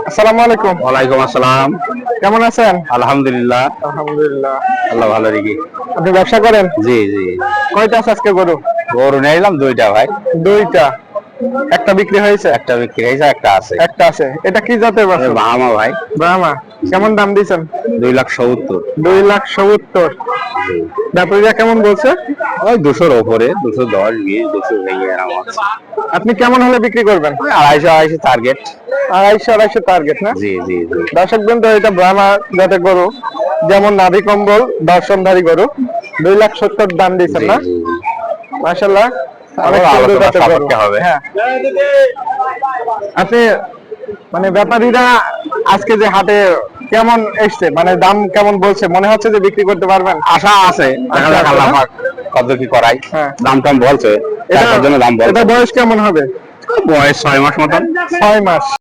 আসসালামু আলাইকুম। ওয়ালাইকুম আসসালাম। কেমন আছেন? আলহামদুলিল্লাহ। আলহামদুলিল্লাহ। আল্লাহ ভালো রেখে। আপনি ব্যবসা করেন? জি জি। কয়টা আছে আজকে গরু? গরু নিলাম দুইটা ভাই। দুইটা। একটা বিক্রি হয়েছে? একটা বিক্রি হয়েছে, একটা আছে। একটা আছে। এটা কি জাতের বাছুর? বাহামা ভাই। ব্রাহ্মা। কেমন দাম দিয়েছেন? 2,70,000। 2,70,000। ব্যাপারীরা কেমন বলছে? ওই 200-র উপরে, 210, 20, 200 ভেঙে এরকম আছে। আপনি কেমন হলে বিক্রি করবেন? ওই 250 টার্গেট। 250 টার্গেট না? জি জি জি। দর্শক বৃন্দ, এটা ব্রাহ্মা জাতের গরু, যেমন নাভি কম্বল দর্শনধারী গরু। 2,70,000 দাম দিয়েছেন জি না? জি। মাশাআল্লাহ, অনেক আবার সুন্দর আলোচনা জাতের গরু। সাপেক্ষে হবে। হ্যাঁ। আপনি মানে ব্যাপারীরা আজকে যে হাটে কেমন এসছে, মানে দাম কেমন বলছে, মনে হচ্ছে যে বিক্রি করতে পারবেন? আশা আছে, দেখা আশা যাক আছে আল্লাহ না? পাক কত কি করাই। হ্যাঁ। দাম টাম বলছে, এটা তার জন্য দাম এটা বলছে। বয়স কেমন হবে? বয়স 6 মাস মতন। 6 মাস।